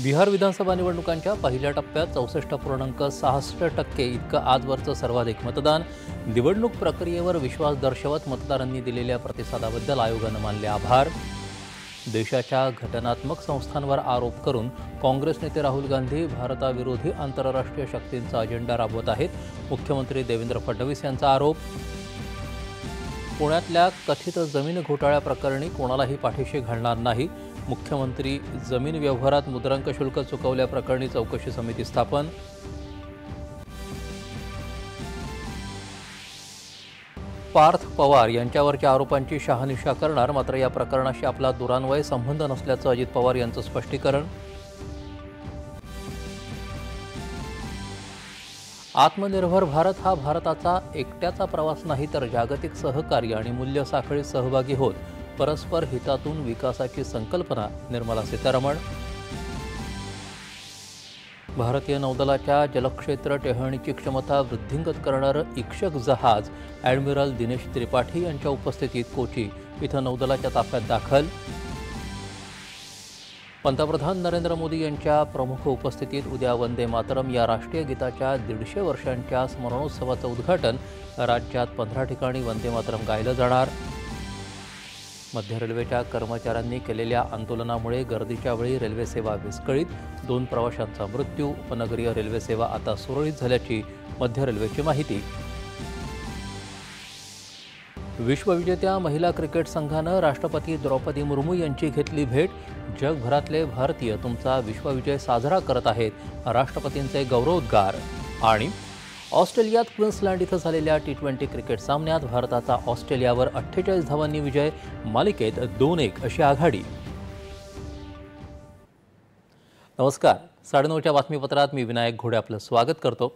बिहार विधानसभा निवडणुकांच्या पहिल्या टप्प्यात 64.66% इतकं आजवरचं सर्वाधिक मतदान. निवडणूक प्रक्रियेवर विश्वास दर्शवत मतदारांनी दिलेल्या प्रतिसादाबद्दल आयोगानं मानले आभार. देशाच्या घटनात्मक संस्थांवर आरोप करून काँग्रेस नेते राहुल गांधी भारताविरोधी आंतरराष्ट्रीय शक्तींचा अजेंडा राबवत आहेत. मुख्यमंत्री देवेंद्र फडणवीस यांचा आरोप. पुण्यातल्या कथित जमीन घोटाळ्याप्रकरणी कोणालाही पाठीशी घालणार नाही. मुख्यमंत्री जमीन व्यवहारात मुद्रांक शुल्क चुकवल्याप्रकरणी चौकशी समिती स्थापन. पार्थ पवार यांच्यावरच्या आरोपांची शहानिशा करणार, मात्र या प्रकरणाशी आपला दुरान्वय संबंध नसल्याचं अजित पवार यांचं स्पष्टीकरण. आत्मनिर्भर भारत हा भारताचा एकट्याचा प्रवास नाही, तर जागतिक सहकार्य आणि मूल्य साखळीत सहभागी होत परस्पर हितातून विकासाची संकल्पना. निर्मला सीतारमण. भारतीय नौदलाच्या जलक्षेत्र टेहळणीची क्षमता वृद्धिंगत करणारं इक्षक जहाज ॲडमिरल दिनेश त्रिपाठी यांच्या उपस्थितीत कोची इथं नौदलाच्या ताफ्यात दाखल. पंतप्रधान नरेंद्र मोदी यांच्या प्रमुख उपस्थितीत उद्या वंदे मातरम या राष्ट्रीय गीताच्या 150 वर्षांच्या स्मरणोत्सवाचं उद्घाटन. राज्यात 15 ठिकाणी वंदे मातरम गायलं जाणार. मध्य रेल्वेच्या कर्मचाऱ्यांनी केलेल्या आंदोलनामुळे गर्दीच्या वेळी रेल्वेसेवा विस्कळीत. 2 प्रवाशांचा मृत्यू. उपनगरीय रेल्वेसेवा आता सुरळीत झाल्याची मध्य रेल्वेची माहिती. विश्वविजेत्या महिला क्रिकेट संघानं राष्ट्रपती द्रौपदी मुर्मू यांची घेतली भेट. जगभरातले भारतीय तुमचा विश्वविजय साजरा करत आहेत, राष्ट्रपतींचे गौरवोद्गार. आणि ऑस्ट्रेलियात क्वीन्सलँड इथं झालेल्या T20 क्रिकेट सामन्यात भारताचा ऑस्ट्रेलियावर 48 धावांनी विजय. मालिकेत 2-1 अशी आघाडी. नमस्कार. 9:30च्या बातमीपत्रात मी विनायक घोडे आपलं स्वागत करतो.